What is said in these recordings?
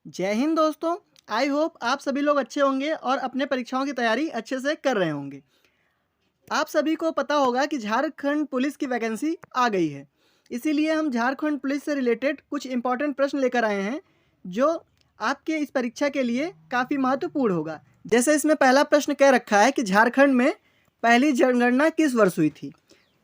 जय हिंद दोस्तों। I hope आप सभी लोग अच्छे होंगे और अपने परीक्षाओं की तैयारी अच्छे से कर रहे होंगे। आप सभी को पता होगा कि झारखंड पुलिस की वैकेंसी आ गई है। इसीलिए हम झारखंड पुलिस से रिलेटेड कुछ इम्पोर्टेंट प्रश्न लेकर आए हैं जो आपके इस परीक्षा के लिए काफ़ी महत्वपूर्ण होगा। जैसे इसमें पहला प्रश्न कह रखा है कि झारखंड में पहली जनगणना किस वर्ष हुई थी।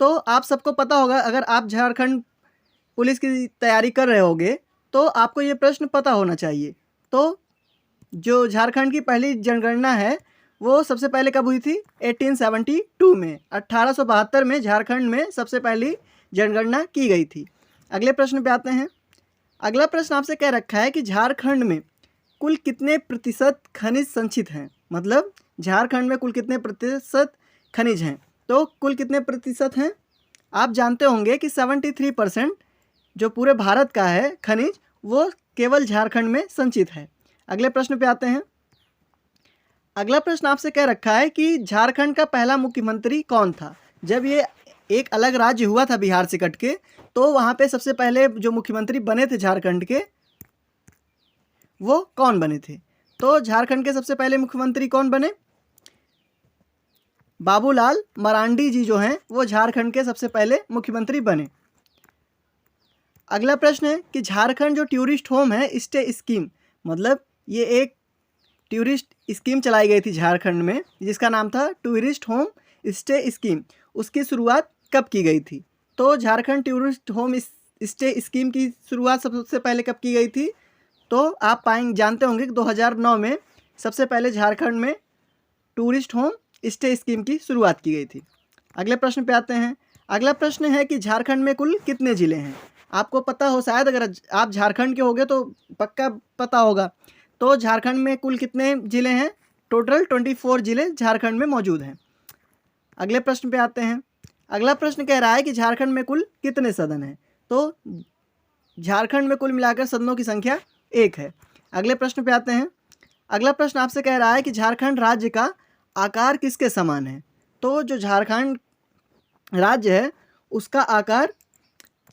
तो आप सबको पता होगा, अगर आप झारखंड पुलिस की तैयारी कर रहे होगे तो आपको ये प्रश्न पता होना चाहिए। तो जो झारखंड की पहली जनगणना है वो सबसे पहले कब हुई थी? 1872 में, 1872 में झारखंड में सबसे पहली जनगणना की गई थी। अगले प्रश्न पे आते हैं। अगला प्रश्न आपसे कह रखा है कि झारखंड में कुल कितने प्रतिशत खनिज संचित हैं। मतलब झारखंड में कुल कितने प्रतिशत खनिज हैं। तो कुल कितने प्रतिशत हैं? आप जानते होंगे कि 73% जो पूरे भारत का है खनिज, वो केवल झारखंड में संचित है। अगले प्रश्न पे आते हैं। अगला प्रश्न आपसे कह रखा है कि झारखंड का पहला मुख्यमंत्री कौन था। जब ये एक अलग राज्य हुआ था बिहार से कट के, तो वहाँ पे सबसे पहले जो मुख्यमंत्री बने थे झारखंड के, वो कौन बने थे? तो झारखंड के सबसे पहले मुख्यमंत्री कौन बने? बाबूलाल मरांडी जी जो हैं वो झारखंड के सबसे पहले मुख्यमंत्री बने। अगला प्रश्न है कि झारखंड जो टूरिस्ट होम है स्टे स्कीम, मतलब ये एक टूरिस्ट स्कीम चलाई गई थी झारखंड में जिसका नाम था टूरिस्ट होम स्टे स्कीम। उसकी शुरुआत कब की गई थी? तो Jharkhand tourist home stay scheme की शुरुआत सबसे पहले कब की गई थी? तो आप जानते होंगे कि 2009 में सबसे पहले झारखंड में टूरिस्ट होम स्टे स्कीम की शुरुआत की गई थी। अगले प्रश्न पे आते हैं। अगला प्रश्न है कि झारखंड में कुल कितने ज़िले हैं। आपको पता हो, शायद अगर आप झारखंड के होगे तो पक्का पता होगा। तो झारखंड में कुल कितने ज़िले हैं? टोटल 24 ज़िले झारखंड में मौजूद हैं। अगले प्रश्न पे आते हैं। अगला प्रश्न कह रहा है कि झारखंड में कुल कितने सदन हैं। तो झारखंड में कुल मिलाकर सदनों की संख्या 1 है। अगले प्रश्न पे आते हैं। अगला प्रश्न आपसे कह रहा है कि झारखंड राज्य का आकार किसके समान है। तो जो झारखंड राज्य है उसका आकार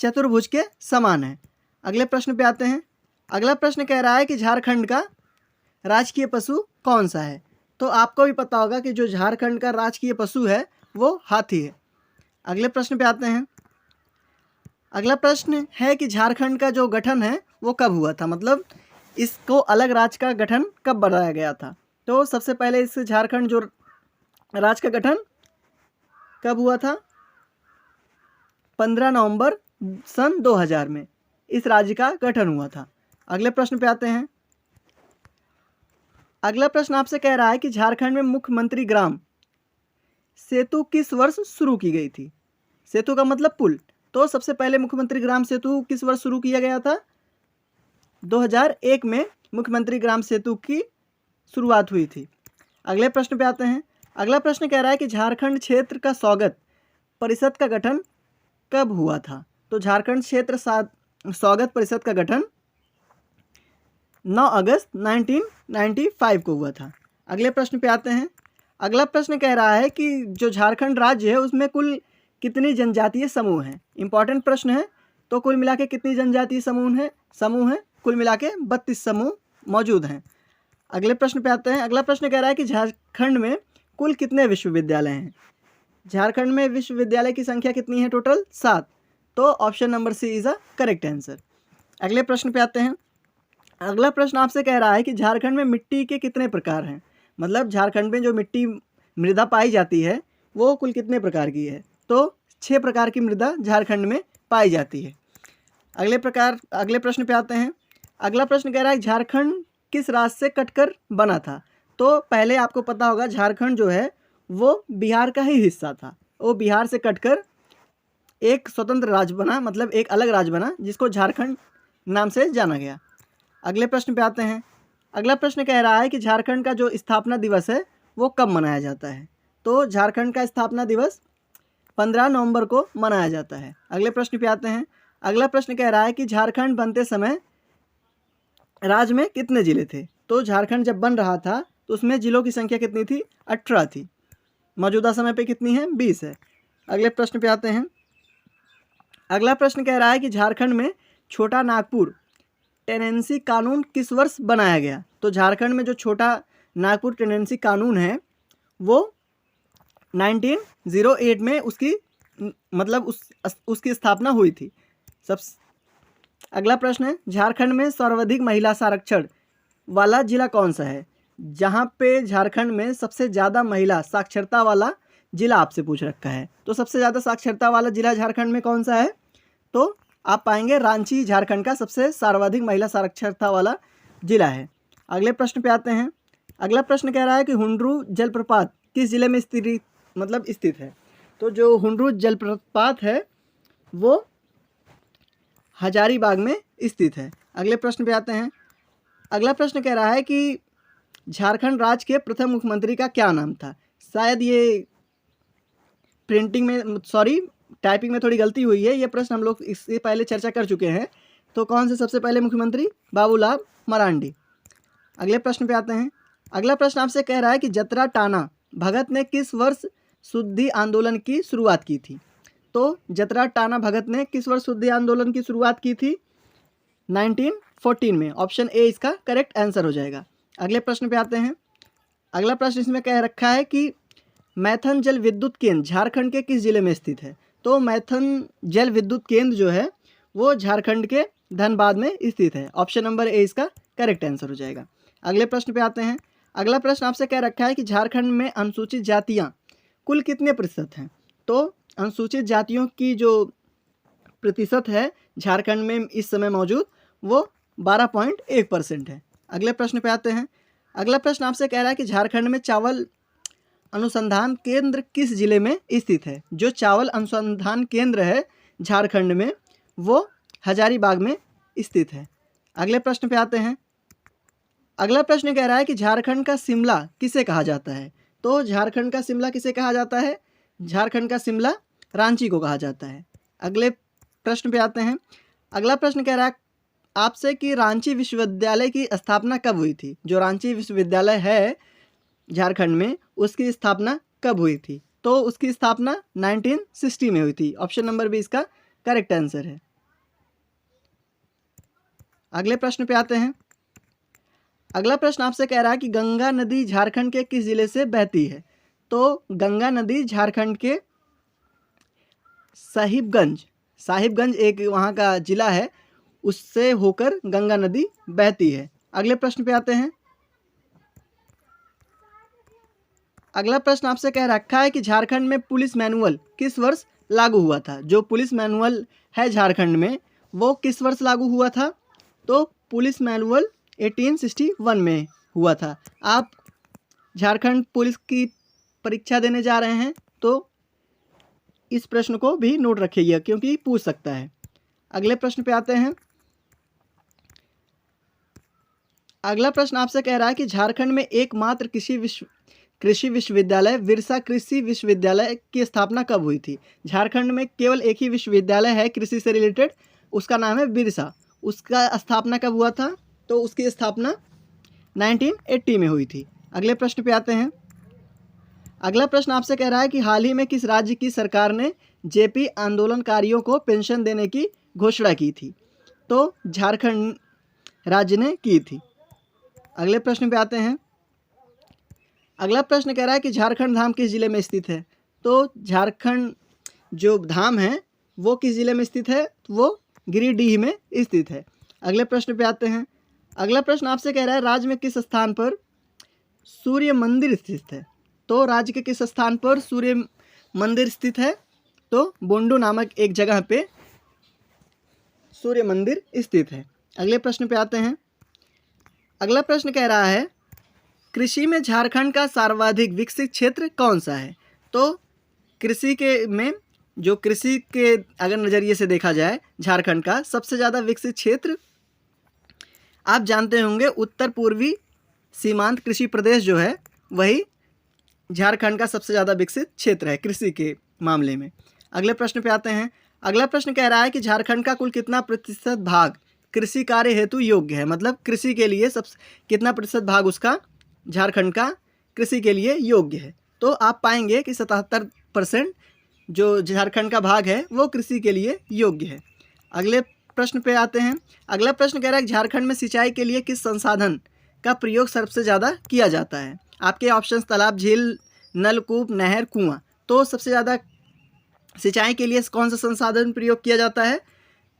चतुर्भुज के समान है। अगले प्रश्न पे आते हैं। अगला प्रश्न कह रहा है कि झारखंड का राजकीय पशु कौन सा है। तो आपको भी पता होगा कि जो झारखंड का राजकीय पशु है वो हाथी है। अगले प्रश्न पे आते हैं। अगला प्रश्न है कि झारखंड का जो गठन है वो कब हुआ था, मतलब इसको अलग राज्य का गठन कब बनाया गया था। तो सबसे पहले इस झारखंड जो राज्य का गठन कब हुआ था? 15 नवंबर सन 2000 में इस राज्य का गठन हुआ था। अगले प्रश्न पे आते हैं। अगला प्रश्न आपसे कह रहा है कि झारखंड में मुख्यमंत्री ग्राम सेतु किस वर्ष शुरू की गई थी। सेतु का मतलब पुल। तो सबसे पहले मुख्यमंत्री ग्राम सेतु किस वर्ष शुरू किया गया था? 2001 में मुख्यमंत्री ग्राम सेतु की शुरुआत हुई थी। अगले प्रश्न पे आते हैं। अगला प्रश्न कह रहा है कि झारखंड क्षेत्र का स्वागत परिषद का गठन कब हुआ था। तो झारखंड क्षेत्र स्वागत परिषद का गठन 9 अगस्त 1995 को हुआ था। अगले प्रश्न पे आते हैं। अगला प्रश्न कह रहा है कि जो झारखंड राज्य है उसमें कुल कितनी जनजातीय समूह हैं। इंपॉर्टेंट प्रश्न है। तो कुल मिला के कितनी जनजातीय समूह हैं? कुल मिला के 32 समूह मौजूद हैं। अगले प्रश्न पे आते हैं। अगला प्रश्न कह रहा है कि झारखंड में कुल कितने विश्वविद्यालय हैं। झारखंड में विश्वविद्यालय की संख्या कितनी है? टोटल 7। तो option number C is a correct answer. अगले प्रश्न पे आते हैं। अगला प्रश्न आपसे कह रहा है कि झारखंड में मिट्टी के कितने प्रकार हैं। मतलब झारखंड में जो मिट्टी मृदा पाई जाती है वो कुल कितने प्रकार की है। तो 6 प्रकार की मृदा झारखंड में पाई जाती है। अगले प्रश्न पे आते हैं। अगला प्रश्न कह रहा है झारखंड किस राज्य से कटकर बना था। तो पहले आपको पता होगा झारखंड जो है वो बिहार का ही हिस्सा था। वो बिहार से कटकर एक स्वतंत्र राज्य बना, मतलब एक अलग राज्य बना जिसको झारखंड नाम से जाना गया। अगले प्रश्न पे आते हैं। अगला प्रश्न कह रहा है कि झारखंड का जो स्थापना दिवस है वो कब मनाया जाता है। तो झारखंड का स्थापना दिवस 15 नवंबर को मनाया जाता है। अगले प्रश्न पे आते हैं। अगला प्रश्न कह रहा है कि झारखंड बनते समय राज्य में कितने ज़िले थे। तो झारखंड जब बन रहा था तो उसमें ज़िलों की संख्या कितनी थी? 18 थी। मौजूदा समय पे कितनी है? 20 है। अगले प्रश्न पे आते हैं। अगला प्रश्न कह रहा है कि झारखंड में छोटा नागपुर टेनेंसी कानून किस वर्ष बनाया गया? तो झारखंड में जो छोटा नागपुर टेनेंसी कानून है वो 1908 में उसकी मतलब उसकी स्थापना हुई थी। अगला प्रश्न है, झारखंड में सर्वाधिक महिला साक्षर वाला जिला कौन सा है? जहाँ पे झारखंड में सबसे ज़्यादा महिला साक्षरता वाला जिला आपसे पूछ रखा है, तो सबसे ज़्यादा साक्षरता वाला जिला झारखंड में कौन सा है? तो आप पाएंगे रांची झारखंड का सबसे सर्वाधिक महिला साक्षरता वाला जिला है। अगले प्रश्न पे आते हैं। अगला प्रश्न कह रहा है कि हुंडरू जलप्रपात किस जिले में स्थित है? तो जो हुंडरू जलप्रपात है वो हजारीबाग में स्थित है। अगले प्रश्न पे आते हैं। अगला प्रश्न कह रहा है कि झारखंड राज्य के प्रथम मुख्यमंत्री का क्या नाम था? शायद ये टाइपिंग में थोड़ी गलती हुई है। ये प्रश्न हम लोग इससे पहले चर्चा कर चुके हैं। तो कौन से सबसे पहले मुख्यमंत्री? बाबूलाल मरांडी। अगले प्रश्न पे आते हैं। अगला प्रश्न आपसे कह रहा है कि जतरा टाना भगत ने किस वर्ष शुद्धि आंदोलन की शुरुआत की थी? तो जतरा टाना भगत ने किस वर्ष शुद्धि आंदोलन की शुरुआत की थी? 1914 में। ऑप्शन ए इसका करेक्ट आंसर हो जाएगा। अगले प्रश्न पे आते हैं। अगला प्रश्न इसमें कह रखा है कि मैथन जल विद्युत केंद्र झारखंड के किस जिले में स्थित है? तो मैथन जल विद्युत केंद्र जो है वो झारखंड के धनबाद में स्थित है। ऑप्शन नंबर ए इसका करेक्ट आंसर हो जाएगा। अगले प्रश्न पे आते हैं। अगला प्रश्न आपसे कह रखा है कि झारखंड में अनुसूचित जातियाँ कुल कितने प्रतिशत हैं? तो अनुसूचित जातियों की जो प्रतिशत है झारखंड में इस समय मौजूद वो 12.1% है। अगले प्रश्न पे आते हैं। अगला प्रश्न आपसे कह रहा है कि झारखंड में चावल अनुसंधान केंद्र किस जिले में स्थित है? जो चावल अनुसंधान केंद्र है झारखंड में वो हजारीबाग में स्थित है। अगले प्रश्न पे आते हैं। अगला प्रश्न कह रहा है कि झारखंड का शिमला किसे कहा जाता है? तो झारखंड का शिमला किसे कहा जाता है? झारखंड का शिमला रांची को कहा जाता है। अगले प्रश्न पे आते हैं। अगला प्रश्न कह रहा है आपसे कि रांची विश्वविद्यालय की स्थापना कब हुई थी? जो रांची विश्वविद्यालय है झारखंड में उसकी स्थापना कब हुई थी? तो उसकी स्थापना 1960 में हुई थी। ऑप्शन नंबर बी इसका करेक्ट आंसर है। अगले प्रश्न पे आते हैं। अगला प्रश्न आपसे कह रहा है कि गंगा नदी झारखंड के किस जिले से बहती है? तो गंगा नदी झारखंड के साहिबगंज एक वहाँ का जिला है, उससे होकर गंगा नदी बहती है। अगले प्रश्न पे आते हैं। अगला प्रश्न आपसे कह रखा है कि झारखंड में पुलिस मैनुअल किस वर्ष लागू हुआ था? जो पुलिस मैनुअल है झारखंड में वो किस वर्ष लागू हुआ था? तो पुलिस मैनुअल 1861 में हुआ था। आप झारखंड पुलिस की परीक्षा देने जा रहे हैं तो इस प्रश्न को भी नोट रखिएगा क्योंकि पूछ सकता है। अगले प्रश्न पे आते हैं। अगला प्रश्न आपसे कह रहा है कि झारखंड में एकमात्र कृषि विश्वविद्यालय विरसा कृषि विश्वविद्यालय की स्थापना कब हुई थी? झारखंड में केवल एक ही विश्वविद्यालय है कृषि से रिलेटेड, उसका नाम है विरसा। उसका स्थापना कब हुआ था? तो उसकी स्थापना 1980 में हुई थी। अगले प्रश्न पे आते हैं। अगला प्रश्न आपसे कह रहा है कि हाल ही में किस राज्य की सरकार ने जेपी आंदोलनकारियों को पेंशन देने की घोषणा की थी? तो झारखंड राज्य ने की थी। अगले प्रश्न पे आते हैं। अगला प्रश्न कह रहा है कि झारखंड धाम किस जिले में स्थित है? तो झारखंड जो धाम है वो किस जिले में स्थित है? वो गिरिडीह में स्थित है। अगले प्रश्न पे आते हैं। अगला प्रश्न आपसे कह रहा है राज्य में किस स्थान पर सूर्य मंदिर स्थित है? तो राज्य के किस स्थान पर सूर्य मंदिर स्थित है? तो बोंडो नामक एक जगह पे सूर्य मंदिर स्थित है। अगले प्रश्न पे आते हैं। अगला प्रश्न कह रहा है कृषि में झारखंड का सर्वाधिक विकसित क्षेत्र कौन सा है? तो कृषि के अगर नज़रिए से देखा जाए झारखंड का सबसे ज़्यादा विकसित क्षेत्र आप जानते होंगे उत्तर पूर्वी सीमांत कृषि प्रदेश जो है वही झारखंड का सबसे ज़्यादा विकसित क्षेत्र है कृषि के मामले में। अगले प्रश्न पे आते हैं। अगला प्रश्न कह रहा है कि झारखंड का कुल कितना प्रतिशत भाग कृषि कार्य हेतु योग्य है? मतलब कृषि के लिए कितना प्रतिशत भाग उसका झारखंड का कृषि के लिए योग्य है? तो आप पाएंगे कि 77% जो झारखंड का भाग है वो कृषि के लिए योग्य है। अगले प्रश्न पे आते हैं। अगला प्रश्न कह रहा है कि झारखंड में सिंचाई के लिए किस संसाधन का प्रयोग सबसे ज़्यादा किया जाता है। आपके ऑप्शन तालाब, झील, नलकूप, नहर, कुआं। तो सबसे ज़्यादा सिंचाई के लिए कौन सा संसाधन प्रयोग किया जाता है?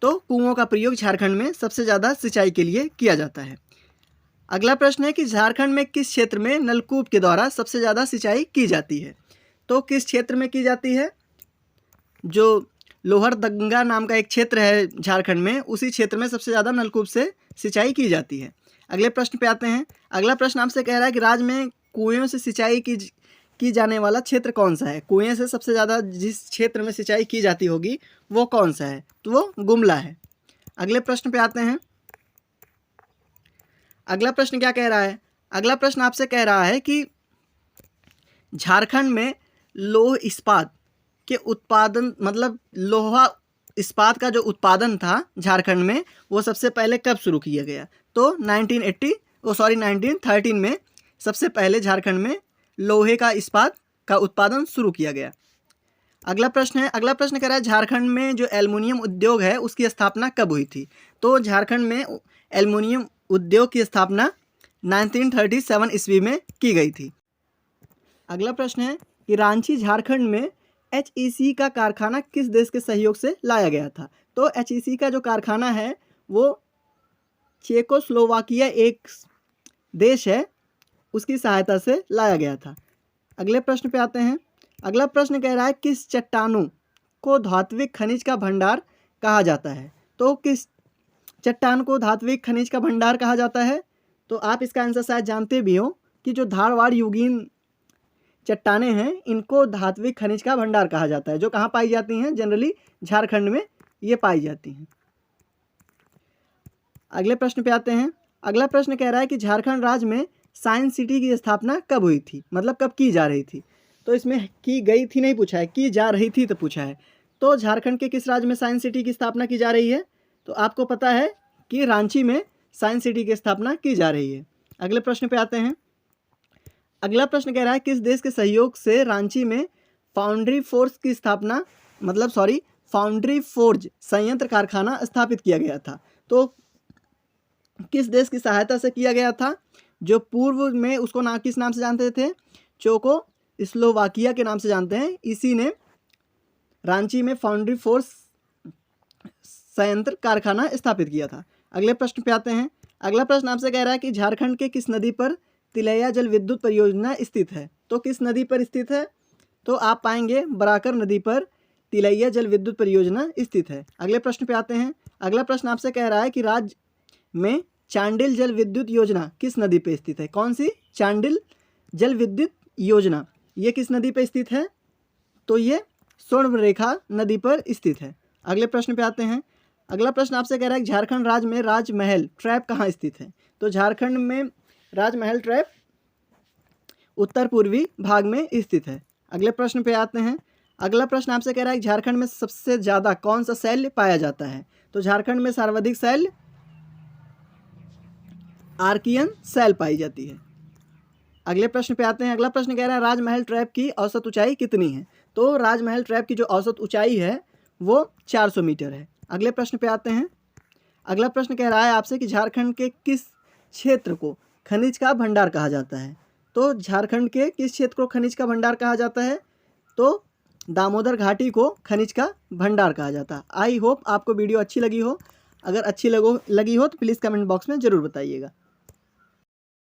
तो कुओं का प्रयोग झारखंड में सबसे ज़्यादा सिंचाई के लिए किया जाता है। अगला प्रश्न है कि झारखंड में किस क्षेत्र में नलकूप के द्वारा सबसे ज़्यादा सिंचाई की जाती है। तो किस क्षेत्र में की जाती है? जो लोहरदंगा नाम का एक क्षेत्र है झारखंड में, उसी क्षेत्र में सबसे ज़्यादा नलकूप से सिंचाई की जाती है। अगले प्रश्न पे आते हैं। अगला प्रश्न आपसे कह रहा है कि राज्य में कुएं से सिंचाई की जाने वाला क्षेत्र कौन सा है। कुएं से सबसे ज़्यादा जिस क्षेत्र में सिंचाई की जाती होगी वो कौन सा है? तो वो गुमला है। अगले प्रश्न पे आते हैं। अगला प्रश्न क्या कह रहा है? अगला प्रश्न आपसे कह रहा है कि झारखंड में लौह इस्पात के उत्पादन, मतलब लोहा इस्पात का जो उत्पादन था झारखंड में, वो सबसे पहले कब शुरू किया गया? तो 1913 में सबसे पहले झारखंड में लोहे का इस्पात का उत्पादन शुरू किया गया। अगला प्रश्न है। अगला प्रश्न कह रहा है झारखंड में जो एल्युमिनियम उद्योग है उसकी स्थापना कब हुई थी। तो झारखंड में एल्युमिनियम उद्योग की स्थापना 1937 ईस्वी में की गई थी। अगला प्रश्न है कि रांची झारखंड में HEC का कारखाना किस देश के सहयोग से लाया गया था। तो HEC का जो कारखाना है वो चेकोस्लोवाकिया एक देश है, उसकी सहायता से लाया गया था। अगले प्रश्न पे आते हैं। अगला प्रश्न कह रहा है किस चट्टानों को धात्विक खनिज का भंडार कहा जाता है। तो किस चट्टान को धात्विक खनिज का भंडार कहा जाता है? तो आप इसका आंसर शायद जानते भी हो कि जो धारवाड़ युगीन चट्टानें हैं इनको धात्विक खनिज का भंडार कहा जाता है, जो कहाँ पाई जाती हैं? जनरली झारखंड में ये पाई जाती हैं। अगले प्रश्न पे आते हैं। अगला प्रश्न कह रहा है कि झारखंड राज्य में साइंस सिटी की स्थापना कब हुई थी, मतलब कब की जा रही थी। तो इसमें की गई थी नहीं पूछा है, की जा रही थी तो पूछा है। तो झारखंड के किस राज्य में साइंस सिटी की स्थापना की जा रही है? तो आपको पता है कि रांची में साइंस सिटी की स्थापना की जा रही है। अगले प्रश्न पे आते हैं। अगला प्रश्न कह रहा है किस देश के सहयोग से रांची में फाउंड्री फोर्ज संयंत्र कारखाना स्थापित किया गया था। तो किस देश की सहायता से किया गया था? जो पूर्व में उसको किस नाम से जानते थे? चेकोस्लोवाकिया के नाम से जानते हैं। इसी ने रांची में फाउंड्री फोर्ज संयंत्र कारखाना स्थापित किया था। अगले प्रश्न पे आते हैं। अगला प्रश्न आपसे कह रहा है कि झारखंड के किस नदी पर तिलैया जल विद्युत परियोजना स्थित है। तो किस नदी पर स्थित है? तो आप पाएंगे बराकर नदी पर तिलैया जल विद्युत परियोजना स्थित है। अगले प्रश्न पे आते हैं। अगला प्रश्न आपसे कह रहा है कि राज्य में चांडिल जल विद्युत योजना किस नदी पर स्थित है। कौन सी? चांडिल जल विद्युत योजना, ये किस नदी पर स्थित है? तो ये स्वर्णरेखा नदी पर स्थित है। अगले प्रश्न पे आते हैं। अगला प्रश्न आपसे कह रहा है कि झारखंड राज्य में राजमहल ट्रैप कहाँ स्थित है। तो झारखंड में राजमहल ट्रैप उत्तर पूर्वी भाग में स्थित है। अगले प्रश्न पे आते हैं। अगला प्रश्न आपसे कह रहा है कि झारखंड में सबसे ज़्यादा कौन सा शैल पाया जाता है। तो झारखंड में सर्वाधिक शैल आर्कियन शैल पाई जाती है। अगले प्रश्न पे आते हैं। अगला प्रश्न कह रहा है राजमहल ट्रैप की औसत ऊंचाई कितनी है। तो राजमहल ट्रैप की जो औसत ऊंचाई है वो 400 मीटर है। अगले प्रश्न पे आते हैं। अगला प्रश्न कह रहा है आपसे कि झारखंड के किस क्षेत्र को खनिज का भंडार कहा जाता है। तो झारखंड के किस क्षेत्र को खनिज का भंडार कहा जाता है? तो दामोदर घाटी को खनिज का भंडार कहा जाता है। आई होप आपको वीडियो अच्छी लगी हो। अगर अच्छी लगी हो तो प्लीज़ कमेंट बॉक्स में ज़रूर बताइएगा।